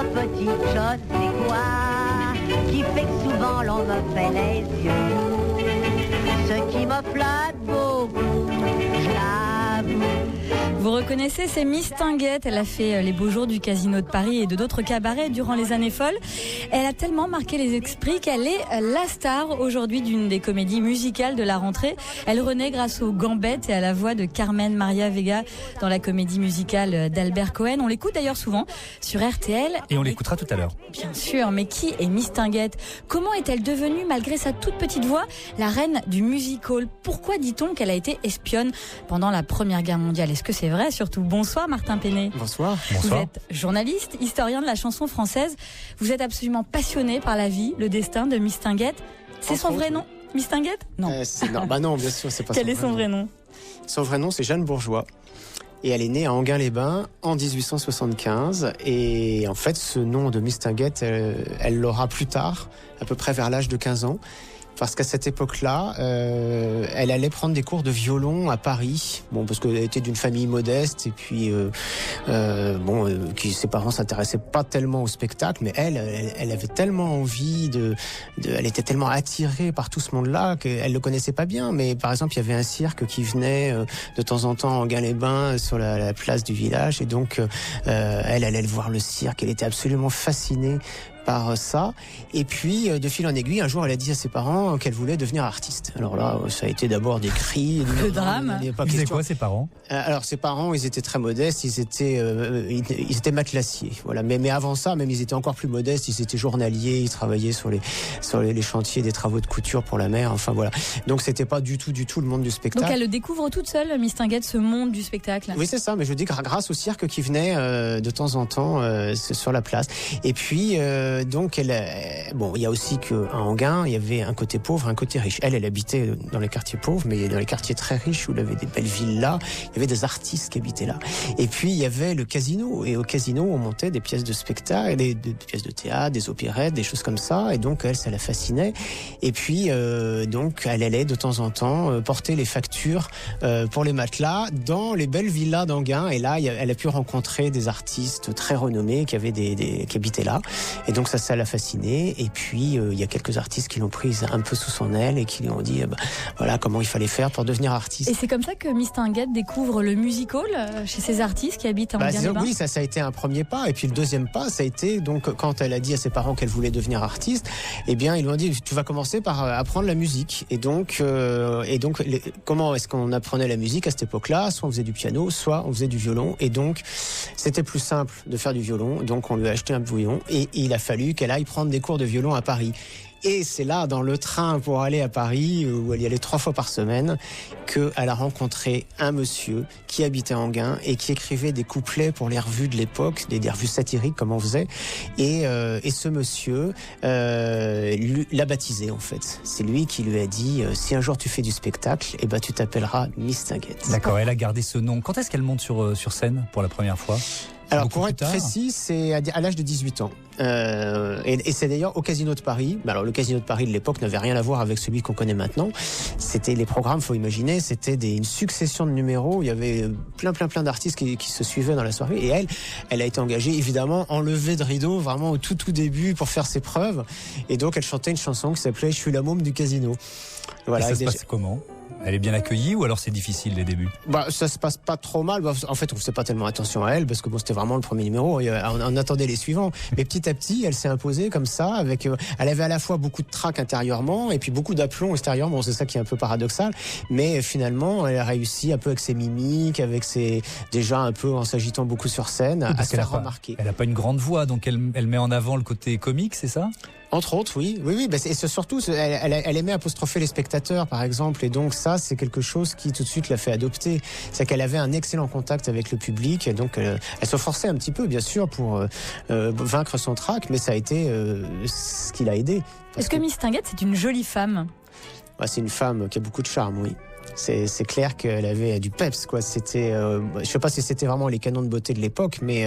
petite chose, c'est quoi qui fait que souvent l'on me fait les yeux? Ce qui me flatte beaucoup, je l'avoue. Vous reconnaissez, c'est Miss Tinguette. Elle a fait les beaux jours du Casino de Paris et de d'autres cabarets durant les années folles. Elle a tellement marqué les esprits qu'elle est la star aujourd'hui d'une des comédies musicales de la rentrée. Elle renaît grâce aux gambettes et à la voix de Carmen Maria Vega dans la comédie musicale d'Albert Cohen. On l'écoute d'ailleurs souvent sur RTL. Et on l'écoutera tout à l'heure. Bien sûr, mais qui est Miss Tinguette? Comment est-elle devenue, malgré sa toute petite voix, la reine du music-hall? Pourquoi dit-on qu'elle a été espionne pendant la Première Guerre mondiale? Est-ce que c'est vrai? Surtout, bonsoir Martin Péné. Bonsoir. Vous êtes journaliste, historien de la chanson française. Vous êtes absolument passionné par la vie, le destin de Miss Tinguette. C'est son vrai nom, Miss Tinguette? Non. Non, bien sûr, c'est pas Quel est son vrai nom? Son vrai nom, c'est Jeanne Bourgeois. Et elle est née à Enghien-les-Bains en 1875. Et en fait, ce nom de Miss Tinguette, elle l'aura plus tard, à peu près vers l'âge de 15 ans. Parce qu'à cette époque-là, elle allait prendre des cours de violon à Paris. Bon, parce qu'elle était d'une famille modeste et puis ses parents s'intéressaient pas tellement au spectacle, mais elle avait tellement envie elle était tellement attirée par tout ce monde-là qu'elle le connaissait pas bien. Mais par exemple, il y avait un cirque qui venait de temps en temps en Enghien-les-Bains sur la place du village, et donc elle allait voir le cirque. Elle était absolument fascinée par ça. Et puis, de fil en aiguille, un jour, elle a dit à ses parents qu'elle voulait devenir artiste. Alors là, ça a été d'abord des cris. Le drame. Ils faisaient quoi, ses parents? Alors, ses parents, ils étaient très modestes. Ils étaient matelassiers. Voilà. Mais avant ça, même, ils étaient encore plus modestes. Ils étaient journaliers. Ils travaillaient sur les chantiers des travaux de couture pour la mer. Enfin, voilà. Donc, c'était pas du tout le monde du spectacle. Donc, elle le découvre toute seule, Miss Tinguette, ce monde du spectacle. Oui, c'est ça. Mais je dis grâce au cirque qui venait de temps en temps sur la place. Et puis, donc, il y a aussi qu'à Enghien, il y avait un côté pauvre, un côté riche. Elle habitait dans les quartiers pauvres, mais dans les quartiers très riches où il y avait des belles villas, il y avait des artistes qui habitaient là. Et puis, il y avait le casino. Et au casino, on montait des pièces de spectacle, des pièces de théâtre, des opérettes, des choses comme ça. Et donc, elle, ça la fascinait. Et puis, donc, elle allait de temps en temps porter les factures pour les matelas dans les belles villas d'Enghien. Et là, elle a pu rencontrer des artistes très renommés qui habitaient là. Et donc, ça l'a fascinée. Et puis, il y a quelques artistes qui l'ont prise un peu sous son aile et qui lui ont dit, voilà, comment il fallait faire pour devenir artiste. Et c'est comme ça que Miss Tinguette découvre le music-hall chez ces artistes qui habitent à Enghien-les-Bains. Oui, ça a été un premier pas. Et puis, le deuxième pas, ça a été, donc, quand elle a dit à ses parents qu'elle voulait devenir artiste, eh bien, ils lui ont dit, tu vas commencer par apprendre la musique. Et donc, comment est-ce qu'on apprenait la musique à cette époque-là? Soit on faisait du piano, soit on faisait du violon. Et donc, c'était plus simple de faire du violon. Donc, on lui a acheté un violon et il a fallu qu'elle aille prendre des cours de violon à Paris. Et c'est là, dans le train pour aller à Paris, où elle y allait 3 fois par semaine, qu'elle a rencontré un monsieur qui habitait en Enghien et qui écrivait des couplets pour les revues de l'époque, des revues satiriques comme on faisait. Et ce monsieur l'a baptisé, en fait. C'est lui qui lui a dit, si un jour tu fais du spectacle, tu t'appelleras Miss Tinguette. D'accord, elle a gardé ce nom. Quand est-ce qu'elle monte sur scène pour la première fois? Alors, pour être précis, c'est à l'âge de 18 ans. Et c'est d'ailleurs au Casino de Paris. Alors, le Casino de Paris de l'époque n'avait rien à voir avec celui qu'on connaît maintenant. C'était les programmes, faut imaginer, c'était une succession de numéros. Il y avait plein d'artistes qui se suivaient dans la soirée. Et elle a été engagée, évidemment, en levée de rideau, vraiment au tout début, pour faire ses preuves. Et donc, elle chantait une chanson qui s'appelait « Je suis la môme du casino ». Voilà. Et ça se passe comment? Elle est bien accueillie ou alors c'est difficile les débuts? Ça se passe pas trop mal. En fait, on faisait pas tellement attention à elle parce que c'était vraiment le premier numéro. On attendait les suivants. Mais petit à petit, elle s'est imposée comme ça. Elle avait à la fois beaucoup de trac intérieurement et puis beaucoup d'aplomb extérieurement. C'est ça qui est un peu paradoxal. Mais finalement, elle a réussi un peu avec ses mimiques, déjà un peu en s'agitant beaucoup sur scène, à se faire remarquer. Elle a pas une grande voix, donc elle met en avant le côté comique, c'est ça? Entre autres, oui. Et surtout, elle aimait apostropher les spectateurs, par exemple. Et donc ça, c'est quelque chose qui tout de suite l'a fait adopter. C'est qu'elle avait un excellent contact avec le public. Et donc, elle se forçait un petit peu, bien sûr, pour vaincre son trac. Mais ça a été ce qui l'a aidé. Est-ce que Miss Tinguette, c'est une jolie femme? C'est une femme qui a beaucoup de charme, oui. C'est clair qu'elle avait du peps, quoi. C'était, je sais pas si c'était vraiment les canons de beauté de l'époque, mais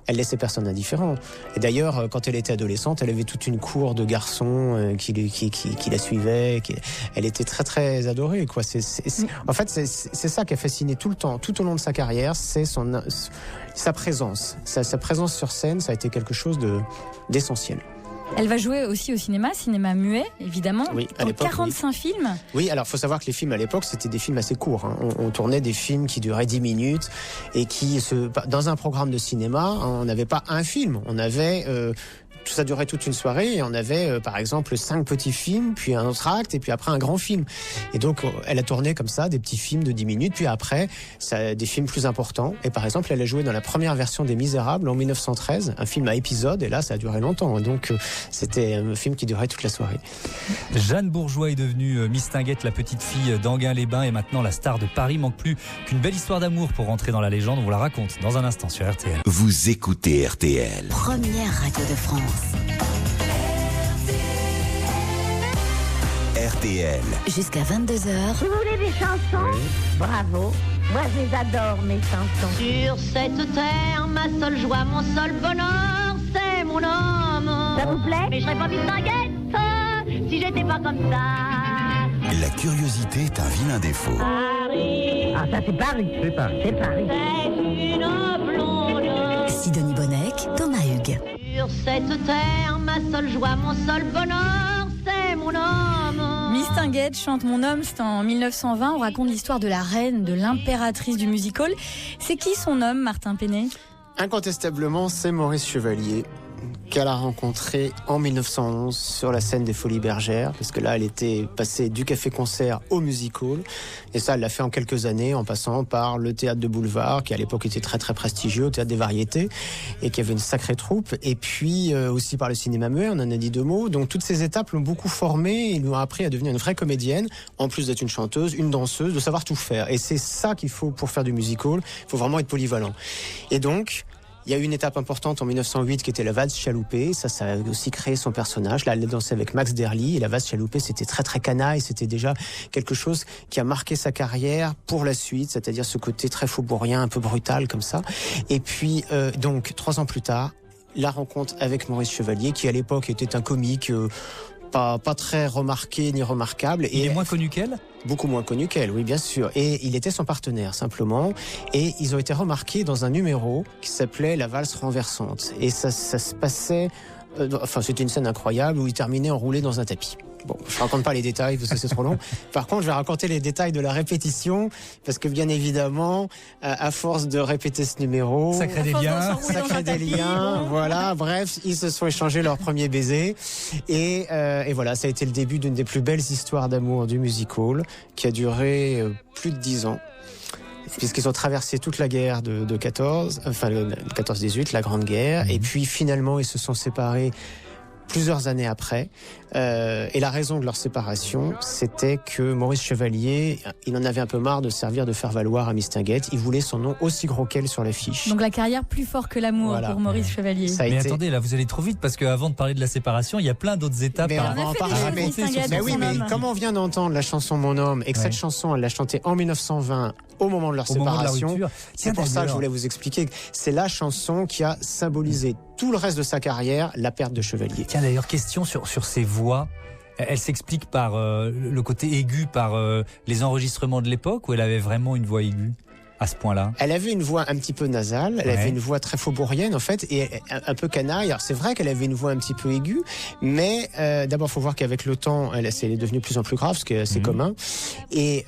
elle laissait personne indifférent. Et d'ailleurs, quand elle était adolescente, elle avait toute une cour de garçons qui la suivaient. Elle était très très adorée, quoi. En fait, c'est ça qui a fasciné tout le temps, tout au long de sa carrière, c'est sa présence. Sa présence sur scène, ça a été quelque chose d'essentiel. Elle va jouer aussi au cinéma muet, évidemment. Oui, à dans l'époque, 45 films. Oui, alors il faut savoir que les films à l'époque, c'était des films assez courts. Hein. On tournait des films qui duraient 10 minutes et dans un programme de cinéma, on n'avait pas un film, on avait... ça durait toute une soirée et on avait par exemple 5 petits films, puis un autre acte et puis après un grand film. Et donc elle a tourné comme ça des petits films de 10 minutes, puis après des films plus importants. Et par exemple elle a joué dans la première version des Misérables en 1913, un film à épisodes, et là ça a duré longtemps. Donc c'était un film qui durait toute la soirée. Jeanne Bourgeois est devenue Miss Tinguette, la petite fille d'Enghien-les-Bains, et maintenant la star de Paris. Manque plus qu'une belle histoire d'amour pour rentrer dans la légende. On vous la raconte dans un instant sur RTL. Vous écoutez RTL. Première radio de France. RTL. Jusqu'à 22h. Vous voulez des chansons? Oui. Bravo. Moi, je les adore, mes chansons. Sur cette terre, ma seule joie, mon seul bonheur, c'est mon homme. Ça vous plaît? Mais je serais pas Miss Tinguette si j'étais pas comme ça. La curiosité est un vilain défaut. Paris. Ah, ça, c'est Paris. C'est Paris. C'est Paris. C'est une blonde. Sidonie Bonnec, Thomas Hugues. Sur cette terre, ma seule joie, mon seul bonheur, c'est mon homme. Miss Tinguette chante Mon homme, c'est en 1920. On raconte l'histoire de la reine, de l'impératrice du music-hall. C'est qui son homme, Martin Penet? Incontestablement, c'est Maurice Chevalier, qu'elle a rencontré en 1911 sur la scène des Folies Bergères, parce que là, elle était passée du café-concert au music-hall, et ça, elle l'a fait en quelques années, en passant par le théâtre de boulevard, qui à l'époque était très très prestigieux, au théâtre des Variétés, et qui avait une sacrée troupe, et puis aussi par le cinéma muet, on en a dit 2 mots. Donc toutes ces étapes l'ont beaucoup formée, et lui ont appris à devenir une vraie comédienne, en plus d'être une chanteuse, une danseuse, de savoir tout faire. Et c'est ça qu'il faut pour faire du music-hall, il faut vraiment être polyvalent. Et donc, il y a eu une étape importante en 1908 qui était la valse chaloupée. Ça a aussi créé son personnage. Là, elle a dansé avec Max Derly. Et la valse chaloupée, c'était très très canaille. C'était déjà quelque chose qui a marqué sa carrière pour la suite. C'est-à-dire ce côté très faubourien, un peu brutal comme ça. Et puis, donc, 3 ans plus tard, la rencontre avec Maurice Chevalier, qui à l'époque était un comique... Pas très remarqué ni remarquable. Il est moins connu qu'elle ? Beaucoup moins connu qu'elle, oui, bien sûr. Et il était son partenaire, simplement. Et ils ont été remarqués dans un numéro qui s'appelait La valse renversante. Et ça se passait... c'était une scène incroyable où il terminait enroulé dans un tapis. Bon, je raconte pas les détails parce que c'est trop long. Par contre, je vais raconter les détails de la répétition parce que bien évidemment, à force de répéter ce numéro, ça crée des liens, voilà. Bref, ils se sont échangés leur premier baiser et voilà, ça a été le début d'une des plus belles histoires d'amour du music-hall qui a duré plus de 10 ans. Puisqu'ils ont traversé toute la guerre de 14, enfin le 14-18, la Grande Guerre, et puis finalement ils se sont séparés plusieurs années après. Et la raison de leur séparation, c'était que Maurice Chevalier, il en avait un peu marre de servir de faire valoir à Miss Tinguette. Il voulait son nom aussi gros qu'elle sur l'affiche. Donc la carrière plus fort que l'amour, voilà, pour Maurice Chevalier. Mais attendez, là vous allez trop vite parce qu'avant de parler de la séparation, il y a plein d'autres étapes. Mais on va en parler. Mais comme on vient d'entendre la chanson Mon homme et que cette chanson, elle l'a chantée en 1920 au moment de leur séparation, c'est pour ça que je voulais vous expliquer que c'est la chanson qui a symbolisé tout le reste de sa carrière, la perte de Chevalier. Tiens, d'ailleurs, question sur ses voix. Elle s'explique par le côté aigu, par les enregistrements de l'époque, ou elle avait vraiment une voix aiguë à ce point-là? Elle avait une voix un petit peu nasale, elle avait une voix très faubourienne en fait, et un peu canaille. Alors c'est vrai qu'elle avait une voix un petit peu aiguë, mais d'abord il faut voir qu'avec le temps, elle est devenue de plus en plus grave, ce qui est assez commun. Et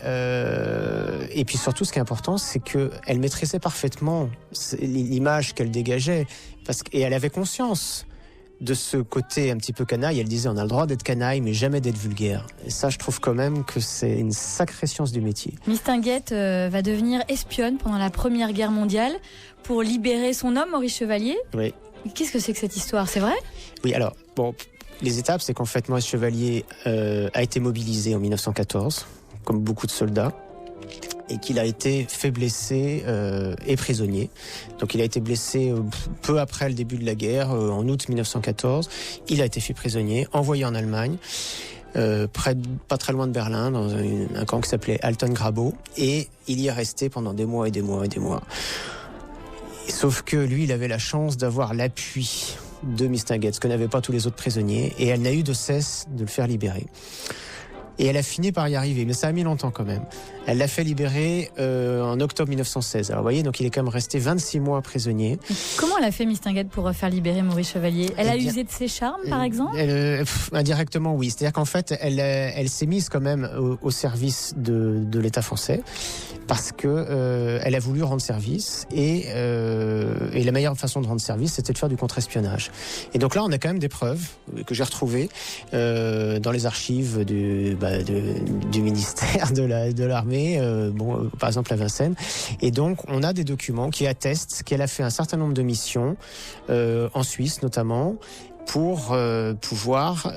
puis surtout, ce qui est important, c'est qu'elle maîtrisait parfaitement l'image qu'elle dégageait, et elle avait conscience de ce côté un petit peu canaille. Elle disait, on a le droit d'être canaille, mais jamais d'être vulgaire. Et ça, je trouve quand même que c'est une sacrée science du métier. Miss Tinguette va devenir espionne pendant la Première Guerre mondiale pour libérer son homme, Maurice Chevalier. Oui. Qu'est-ce que c'est que cette histoire? C'est vrai? Oui, alors, bon, les étapes, c'est qu'en fait, Maurice Chevalier a été mobilisé en 1914, comme beaucoup de soldats, et qu'il a été fait blessé et prisonnier. Donc il a été blessé peu après le début de la guerre, en août 1914. Il a été fait prisonnier, envoyé en Allemagne. pas très loin de Berlin, dans un camp qui s'appelait Altengrabo, et il y est resté pendant des mois et des mois et des mois. Sauf que lui, il avait la chance d'avoir l'appui de Mistinguett, ce que n'avaient pas tous les autres prisonniers, et elle n'a eu de cesse de le faire libérer. Et elle a fini par y arriver, mais ça a mis longtemps quand même. Elle l'a fait libérer en octobre 1916. Alors vous voyez, donc il est quand même resté 26 mois prisonnier. Comment elle a fait Mistinguett pour faire libérer Maurice Chevalier ? Elle a usé de ses charmes, par exemple ? Indirectement, oui. C'est-à-dire qu'en fait, elle s'est mise quand même au service de l'État français, parce que elle a voulu rendre service, et la meilleure façon de rendre service, c'était de faire du contre-espionnage. Et donc là, on a quand même des preuves que j'ai retrouvées dans les archives du ministère de l'armée, par exemple à Vincennes. Et donc, on a des documents qui attestent qu'elle a fait un certain nombre de missions en Suisse notamment, pour pouvoir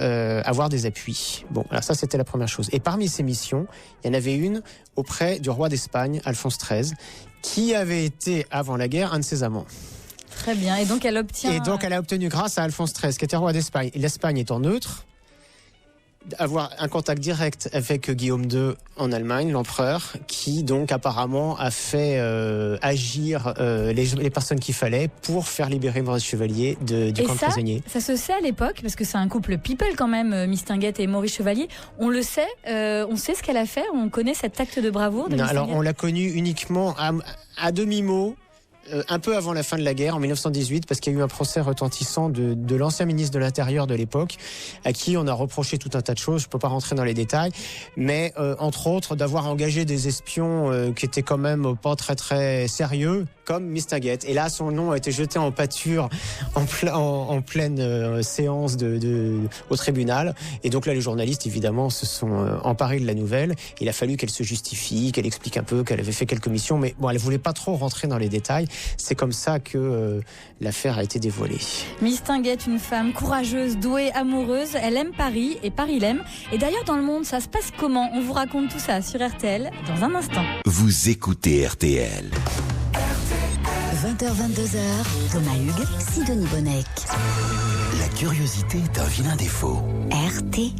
avoir des appuis. Bon, alors ça, c'était la première chose. Et parmi ces missions, il y en avait une auprès du roi d'Espagne, Alphonse XIII, qui avait été, avant la guerre, un de ses amants. Très bien. Et donc, elle obtient... Et donc, elle a obtenu, grâce à Alphonse XIII, qui était roi d'Espagne, l'Espagne étant neutre, avoir un contact direct avec Guillaume II en Allemagne, l'empereur, qui donc apparemment a fait agir les personnes qu'il fallait pour faire libérer Maurice Chevalier du camp de prisonniers. Ça se sait à l'époque, parce que c'est un couple people quand même, Mistinguett et Maurice Chevalier. On le sait, on sait ce qu'elle a fait, on connaît cet acte de bravoure de Mistinguett. Alors on l'a connue uniquement à demi-mot, un peu avant la fin de la guerre, en 1918, parce qu'il y a eu un procès retentissant de l'ancien ministre de l'Intérieur de l'époque, à qui on a reproché tout un tas de choses. Je ne peux pas rentrer dans les détails, mais entre autres d'avoir engagé des espions qui étaient quand même pas très très sérieux, comme Mistinguett. Et là, son nom a été jeté en pâture en pleine séance au tribunal. Et donc là, les journalistes, évidemment, se sont emparés de la nouvelle. Il a fallu qu'elle se justifie, qu'elle explique un peu qu'elle avait fait quelques missions, mais bon, elle voulait pas trop rentrer dans les détails. C'est comme ça que l'affaire a été dévoilée. Mistinguett, une femme courageuse, douée, amoureuse. Elle aime Paris et Paris l'aime. Et d'ailleurs, dans le monde, ça se passe comment ? On vous raconte tout ça sur RTL dans un instant. Vous écoutez RTL. 20h-22h, Thomas Hugues, Sidonie Bonnec. La curiosité est un vilain défaut. RTL.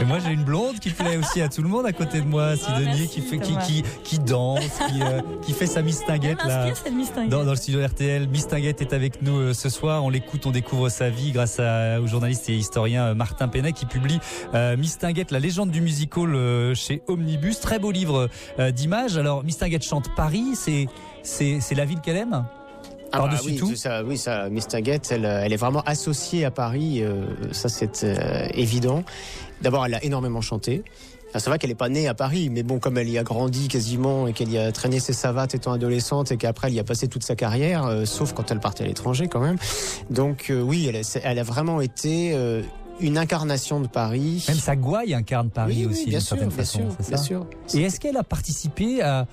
Moi, j'ai une blonde qui plaît aussi à tout le monde à côté de moi, Sidonie, merci, qui danse, qui fait sa Mistinguett là, dans le studio RTL. Mistinguett est avec nous ce soir. On l'écoute, on découvre sa vie grâce au journaliste et historien Martin Penet qui publie Mistinguett, la légende du musical chez Omnibus. Très beau livre d'images. Alors, Mistinguett chante Paris, c'est la ville qu'elle aime ? Par-dessus tout. Ça, Mistinguett, elle est vraiment associée à Paris, ça c'est évident. D'abord, elle a énormément chanté. Enfin, c'est vrai qu'elle n'est pas née à Paris, mais bon, comme elle y a grandi quasiment et qu'elle y a traîné ses savates étant adolescente et qu'après elle y a passé toute sa carrière, sauf quand elle partait à l'étranger quand même. Donc oui, elle a vraiment été une incarnation de Paris. Même sa gouaille incarne Paris aussi, d'une certaine façon. Bien sûr. Et est-ce qu'elle a participé à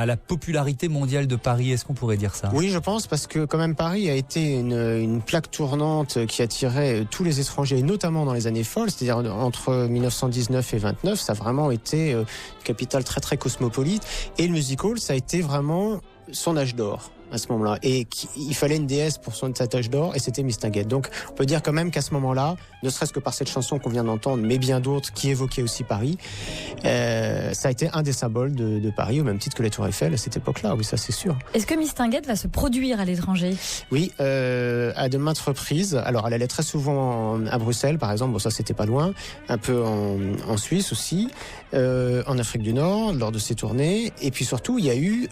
la popularité mondiale de Paris, est-ce qu'on pourrait dire ça ? Oui, je pense, parce que quand même Paris a été une plaque tournante qui attirait tous les étrangers, notamment dans les années folles, c'est-à-dire entre 1919 et 29, ça a vraiment été une capitale très très cosmopolite, et le musical, ça a été vraiment son âge d'or à ce moment-là, et il fallait une déesse pour cet âge d'or, et c'était Mistinguett. Donc on peut dire quand même qu'à ce moment-là, ne serait-ce que par cette chanson qu'on vient d'entendre, mais bien d'autres qui évoquaient aussi Paris, ça a été un des symboles de Paris, au même titre que la Tour Eiffel à cette époque-là, oui, ça c'est sûr. Est-ce que Mistinguett va se produire à l'étranger ? Oui, à de maintes reprises. Alors elle allait très souvent à Bruxelles, par exemple, bon ça c'était pas loin, un peu en Suisse aussi, en Afrique du Nord, lors de ses tournées, et puis surtout il y a eu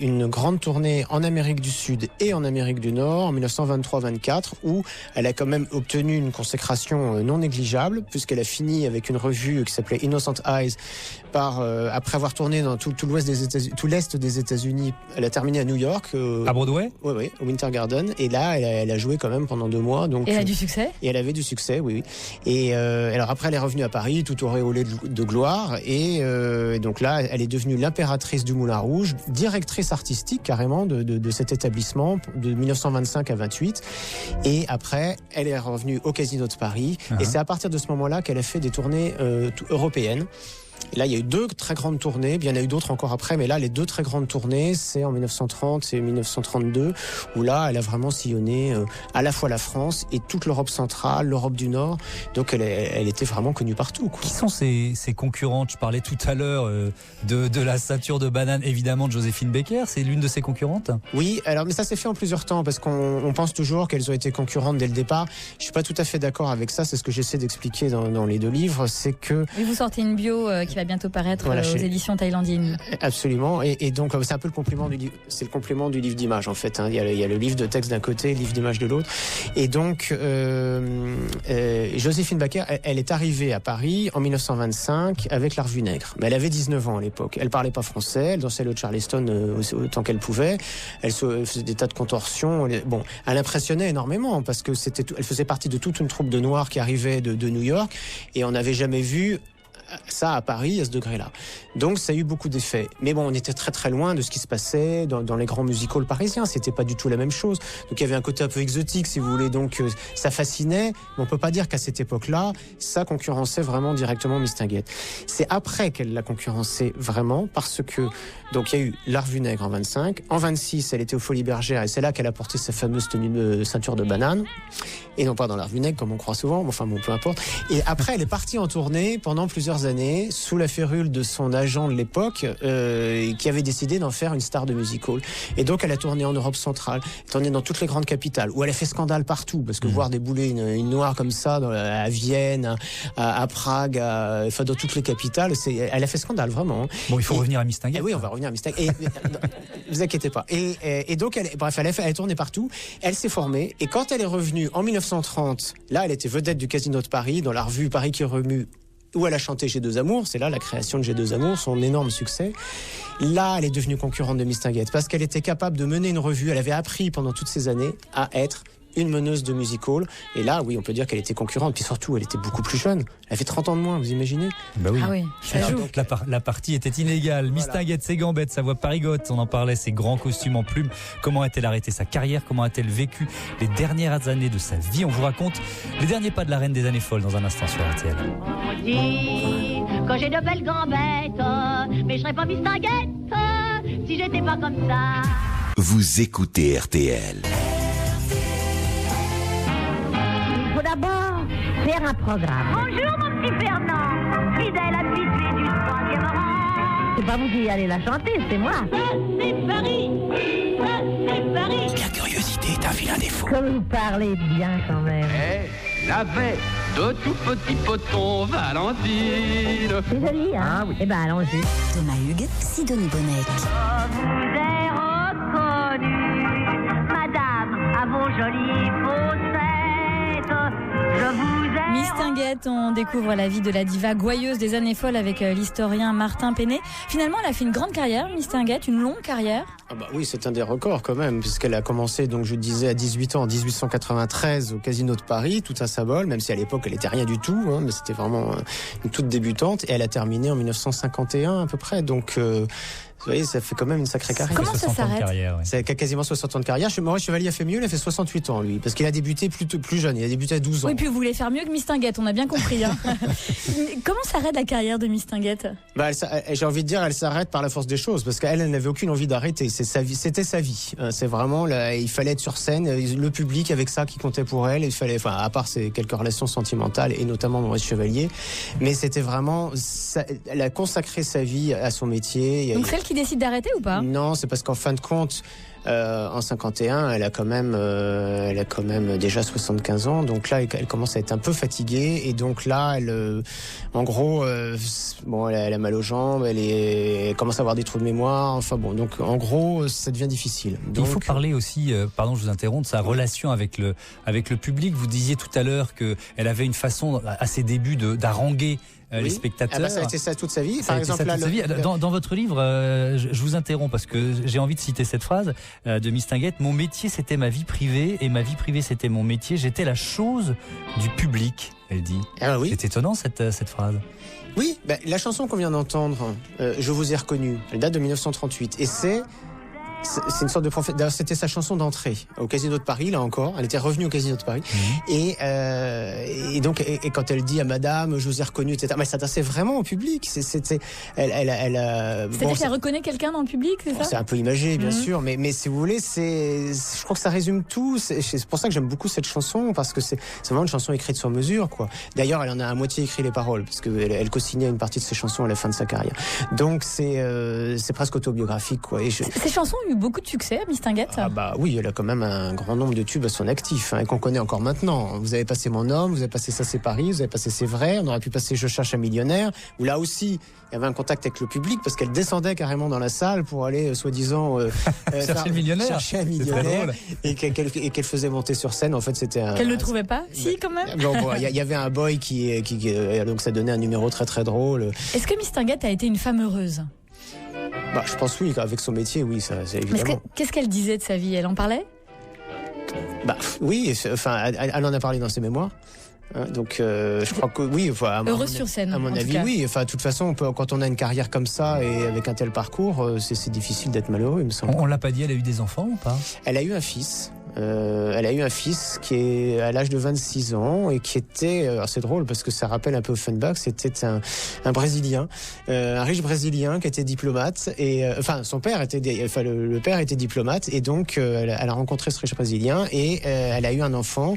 une grande tournée en Amérique du Sud et en Amérique du Nord en 1923-24, où elle a quand même obtenu une consécration non négligeable, puisqu'elle a fini avec une revue qui s'appelait Innocent Eyes, après avoir tourné dans tout l'est des États-Unis. Elle a terminé à New York. À Broadway ? Oui, au Winter Garden. Et là, elle a joué quand même pendant 2 mois. Donc, et elle a du succès ? Et elle avait du succès, oui. Et alors après, elle est revenue à Paris, tout auréolée de gloire. Et donc là, elle est devenue l'impératrice du Moulin Rouge, directrice artistique carrément de cet établissement de 1925 à 28. Et après, elle est revenue au Casino de Paris. Et c'est à partir de ce moment-là qu'elle a fait des tournées européennes. Et là, il y a eu 2 très grandes tournées. Bien, il y en a eu d'autres encore après, mais là, les 2 très grandes tournées, c'est en 1930 et 1932, où là, elle a vraiment sillonné à la fois la France et toute l'Europe centrale, l'Europe du Nord. Donc, elle était vraiment connue partout, quoi. Qui sont ces concurrentes? Je parlais tout à l'heure de la ceinture de banane, évidemment, de Joséphine Baker. C'est l'une de ses concurrentes? Oui, alors, mais ça s'est fait en plusieurs temps, parce qu'on pense toujours qu'elles ont été concurrentes dès le départ. Je suis pas tout à fait d'accord avec ça. C'est ce que j'essaie d'expliquer dans les 2 livres. C'est que... Et vous sortez une bio qui va bientôt paraître aux éditions Thaïlandiennes. Absolument. Et donc, c'est un peu le complément du livre. C'est le complément du livre d'images, en fait. Il y a le livre de texte d'un côté, le livre d'images de l'autre. Et donc, Joséphine Baker, elle est arrivée à Paris en 1925 avec La Revue Nègre. Mais elle avait 19 ans à l'époque. Elle parlait pas français. Elle dansait le Charleston autant qu'elle pouvait. Elle faisait des tas de contorsions. Bon, elle impressionnait énormément parce que elle faisait partie de toute une troupe de noirs qui arrivait de New York. Et on n'avait jamais vu ça à Paris à ce degré-là. Donc ça a eu beaucoup d'effets. Mais bon, on était très très loin de ce qui se passait dans les grands musicals parisiens. C'était pas du tout la même chose. Donc il y avait un côté un peu exotique, si vous voulez. Donc ça fascinait. Mais on peut pas dire qu'à cette époque-là, ça concurrençait vraiment directement Mistinguett. C'est après qu'elle l'a concurrencé vraiment, parce que donc il y a eu La Revue Nègre en 25. En 26, elle était aux Folies Bergères et c'est là qu'elle a porté sa fameuse tenue de ceinture de banane. Et non pas dans La Revue Nègre comme on croit souvent. Mais enfin bon, peu importe. Et après, elle est partie en tournée pendant plusieurs années sous la férule de son agent de l'époque qui avait décidé d'en faire une star de musical. Et donc elle a tourné en Europe centrale, elle a tourné dans toutes les grandes capitales où elle a fait scandale partout, parce que voir débouler une noire comme ça à Vienne, à Prague, enfin dans toutes les capitales, elle a fait scandale vraiment. Bon, il faut revenir à Mistinguett. Oui, on va revenir à Mistinguett. Vous inquiétez pas. Et donc elle a tourné partout. Elle s'est formée et quand elle est revenue en 1930, là elle était vedette du Casino de Paris dans la revue Paris qui remue, où elle a chanté J'ai 2 amours. C'est là la création de J'ai 2 amours, son énorme succès. Là, elle est devenue concurrente de Mistinguett parce qu'elle était capable de mener une revue. Elle avait appris pendant toutes ces années à être une meneuse de musical. Et là, oui, on peut dire qu'elle était concurrente. Puis surtout, elle était beaucoup plus jeune. Elle avait 30 ans de moins, vous imaginez? Bah oui. Ah oui, ça joue. Donc la partie était inégale. Voilà. Mistinguett, ses gambettes, sa voix parigote, on en parlait, ses grands costumes en plumes. Comment a-t-elle arrêté sa carrière? Comment a-t-elle vécu les dernières années de sa vie? On vous raconte les derniers pas de la reine des années folles dans un instant sur RTL. On dit que j'ai de belles gambettes, mais je serais pas Mistinguett si j'étais pas comme ça. Vous écoutez RTL. Il faut d'abord faire un programme. Bonjour mon petit Fernand, fidèle habitué du 3e rang. C'est pas vous qui allez la chanter, c'est moi. Ça c'est Paris, ça c'est Paris. La curiosité est un vilain défaut. Comme vous parlez bien quand même. La veille de tout petit poton Valentine. C'est joli, hein? Ah oui. Eh ben allons-y. Thomas Hugues, Sidonie Bonnec. Je vous ai reconnu, madame, à vos jolies faussettes. Je vous ai... Mistinguett, on découvre la vie de la diva gouailleuse des années folles avec l'historien Martin Penet. Finalement, elle a fait une grande carrière, Mistinguett, une longue carrière. Ah bah oui, c'est un des records quand même, puisqu'elle a commencé, donc je disais, à 18 ans, en 1893, au Casino de Paris, tout un symbole, même si à l'époque elle était rien du tout, hein, mais c'était vraiment une toute débutante, et elle a terminé en 1951 à peu près, donc... vous voyez, ça fait quand même une sacrée carrière. Comment ça s'arrête? C'est quasiment 60 ans de carrière. Maurice Chevalier a fait mieux, il a fait 68 ans, lui. Parce qu'il a débuté plus jeune, il a débuté à 12 ans. Oui, puis vous voulez faire mieux que Mistinguett, on a bien compris. Hein. Comment s'arrête la carrière de Mistinguett? Bah, j'ai envie de dire, elle s'arrête par la force des choses. Parce qu'elle n'avait aucune envie d'arrêter. C'était sa vie. C'est vraiment, il fallait être sur scène. Le public, avec ça qui comptait pour elle. Il fallait, enfin, à part ses quelques relations sentimentales, et notamment Maurice Chevalier. Mais c'était vraiment, elle a consacré sa vie à son métier. Donc celle qui décide d'arrêter ou pas? Non, c'est parce qu'en fin de compte, en 51, elle a quand même déjà 75 ans. Donc là, elle commence à être un peu fatiguée. Et donc là, en gros, elle a mal aux jambes, elle commence à avoir des trous de mémoire. Enfin bon, donc en gros, ça devient difficile. Donc, il faut parler aussi, pardon, je vous interromps, de sa relation avec le public. Vous disiez tout à l'heure qu'elle avait une façon, à ses débuts, d'haranguer les spectateurs. Ah bah ça a été ça toute sa vie. Par exemple, dans votre livre, je vous interromps parce que j'ai envie de citer cette phrase de Mistinguett. Mon métier, c'était ma vie privée et ma vie privée, c'était mon métier. J'étais la chose du public, elle dit. Ah oui. C'est étonnant cette phrase. Oui, la chanson qu'on vient d'entendre, Je vous ai reconnu, elle date de 1938 et C'est une sorte de prophète. D'ailleurs, c'était sa chanson d'entrée au Casino de Paris, là encore. Elle était revenue au Casino de Paris. Et donc, quand elle dit à Madame, je vous ai reconnu, etc. Mais ça s'adressait vraiment au public. C'est-à-dire qu'elle reconnaît quelqu'un dans le public, c'est ça? C'est un peu imagé, bien sûr, mais si vous voulez, je crois que ça résume tout. C'est pour ça que j'aime beaucoup cette chanson, parce que c'est vraiment une chanson écrite sur mesure, quoi. D'ailleurs, elle en a à moitié écrit les paroles, parce qu'elle co-signait une partie de ses chansons à la fin de sa carrière. Donc c'est presque autobiographique, quoi. Ces chansons ont eu beaucoup de succès, Mistinguett. Ah bah oui, elle a quand même un grand nombre de tubes à son actif, et qu'on connaît encore maintenant. Vous avez passé Mon homme, vous avez passé Ça c'est Paris, vous avez passé C'est vrai, on aurait pu passer Je cherche un millionnaire, où là aussi il y avait un contact avec le public, parce qu'elle descendait carrément dans la salle pour aller soi-disant chercher un millionnaire, et qu'elle faisait monter sur scène. En fait, c'était qu'elle ne trouvait pas. Si, quand même. Il y avait un boy qui donc ça donnait un numéro très très drôle. Est-ce que Mistinguett a été une femme heureuse? Je pense oui, avec son métier, oui, ça c'est évidemment. Qu'est-ce qu'elle disait de sa vie? Elle en parlait? Oui, elle en a parlé dans ses mémoires. Donc je crois que oui, heureuse sur scène. À mon avis, oui. Enfin, de toute façon, quand on a une carrière comme ça et avec un tel parcours, c'est difficile d'être malheureux, il me semble. On l'a pas dit, elle a eu des enfants ou pas? Elle a eu un fils. Elle a eu un fils qui est à l'âge de 26 ans et qui était, c'est drôle parce que ça rappelle un peu Offenbach, c'était un Brésilien, un riche Brésilien qui était diplomate et son père était, le père était diplomate et donc elle a rencontré ce riche Brésilien et elle a eu un enfant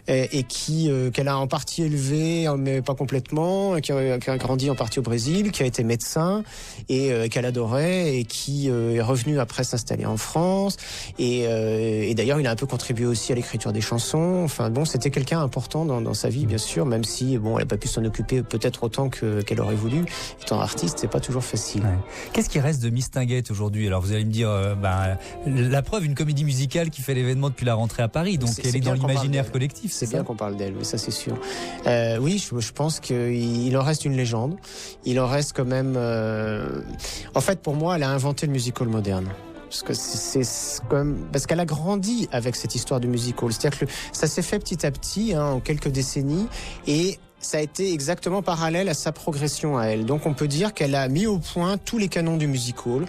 et qu'elle a en partie élevé, mais pas complètement, qui a grandi en partie au Brésil, qui a été médecin et qu'elle adorait et qui est revenu après s'installer en France et d'ailleurs il a un peu contribué aussi à l'écriture des chansons. Enfin bon, c'était quelqu'un important dans sa vie, bien sûr, même si elle n'a pas pu s'en occuper peut-être autant qu'elle aurait voulu. Étant artiste, c'est pas toujours facile. Ouais. Qu'est-ce qui reste de Mistinguett aujourd'hui? Alors vous allez me dire, la preuve, une comédie musicale qui fait l'événement depuis la rentrée à Paris, donc elle est dans l'imaginaire collectif. C'est bien qu'on parle d'elle, oui, ça c'est sûr. Oui, je pense qu'il en reste une légende. Il en reste quand même. En fait, pour moi, elle a inventé le musical moderne. Parce que parce qu'elle a grandi avec cette histoire de musical. C'est-à-dire que ça s'est fait petit à petit, en quelques décennies, et ça a été exactement parallèle à sa progression à elle. Donc on peut dire qu'elle a mis au point tous les canons du musical,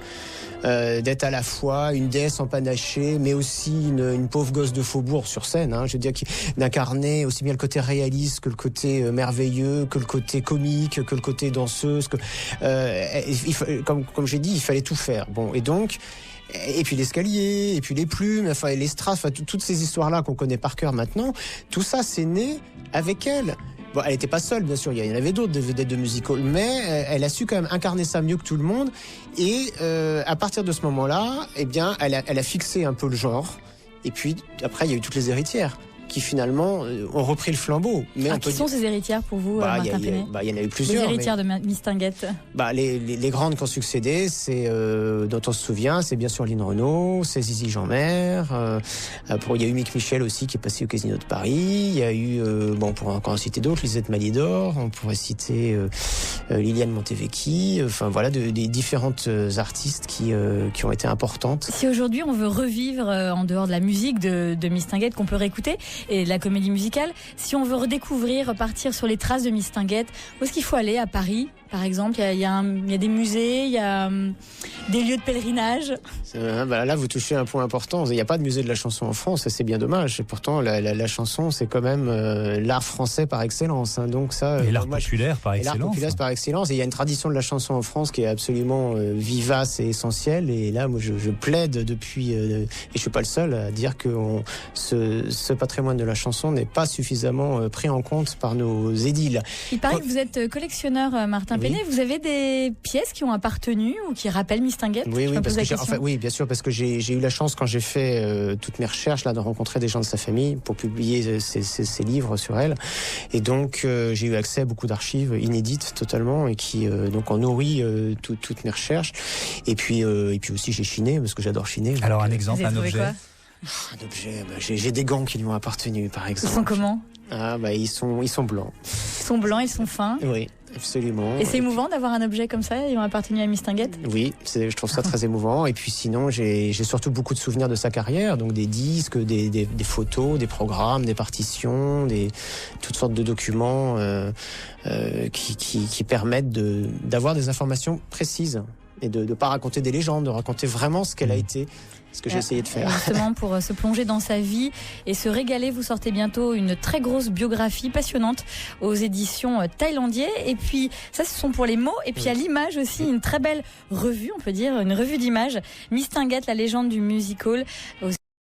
d'être à la fois une déesse empanachée, mais aussi une pauvre gosse de faubourg sur scène. Je veux dire, d'incarner aussi bien le côté réaliste que le côté merveilleux, que le côté comique, que le côté danseuse. Comme j'ai dit, il fallait tout faire. Bon, et donc. Et puis l'escalier, et puis les plumes, les strass, toutes ces histoires-là qu'on connaît par cœur maintenant, tout ça c'est né avec elle. Bon, elle n'était pas seule, bien sûr, il y en avait d'autres, des vedettes de musical, mais elle a su quand même incarner ça mieux que tout le monde. Et à partir de ce moment-là, elle a fixé un peu le genre. Et puis après, il y a eu toutes les héritières qui finalement ont repris le flambeau. Mais qui sont ces héritières pour vous, Martin Penet? Il y en a eu plusieurs. Les héritières de Mistinguett. Les grandes qui ont succédé, c'est dont on se souvient, c'est bien sûr Lynn Renaud, c'est Zizi Jeanmer. Il y a eu Mick Michel aussi qui est passé au Casino de Paris. Il y a eu, on pourrait encore en citer d'autres, Lisette Malidor. On pourrait citer Liliane Montevecchi. Des différentes artistes qui ont été importantes. Si aujourd'hui on veut revivre en dehors de la musique de Mistinguett qu'on peut réécouter, et de la comédie musicale, si on veut redécouvrir, repartir sur les traces de Mistinguett, où est-ce qu'il faut aller? À Paris, par exemple, il y a des musées, il y a des lieux de pèlerinage. Là, vous touchez un point important. Il n'y a pas de musée de la chanson en France, et c'est bien dommage. Et pourtant, la chanson, c'est quand même l'art français par excellence. Donc ça, et l'art populaire par excellence. L'art populaire par excellence. Et il y a une tradition de la chanson en France qui est absolument vivace et essentielle. Et là, moi, je plaide depuis, et je suis pas le seul à dire que ce patrimoine de la chanson n'est pas suffisamment pris en compte par nos édiles. Il paraît que vous êtes collectionneur, Martin Penet. Vous avez des pièces qui ont appartenu ou qui rappellent Mistinguett? Oui, bien sûr, parce que j'ai eu la chance, quand j'ai fait toutes mes recherches, de rencontrer des gens de sa famille pour publier ses livres sur elle. Et donc, j'ai eu accès à beaucoup d'archives inédites totalement et qui donc ont nourri toutes mes recherches. Et puis aussi, j'ai chiné, parce que j'adore chiner. Alors, un exemple, un objet? Un objet, j'ai des gants qui lui ont appartenu, par exemple. Ils sont comment? Ils sont blancs. Ils sont blancs, ils sont fins. Oui, absolument. Et c'est émouvant d'avoir un objet comme ça, ils ont appartenu à Mistinguett? Oui, je trouve ça très émouvant. Et puis sinon, j'ai surtout beaucoup de souvenirs de sa carrière, donc des disques, des photos, des programmes, des partitions, toutes sortes de documents qui permettent d'avoir des informations précises. et de pas raconter des légendes, de raconter vraiment ce qu'elle a été. Ce que j'ai essayé de faire. Justement, pour se plonger dans sa vie et se régaler, vous sortez bientôt une très grosse biographie passionnante aux éditions Taillandier. Et puis, ça, ce sont pour les mots. Et puis, à l'image aussi, une très belle revue, on peut dire, une revue d'images. Mistinguett, la légende du music hall.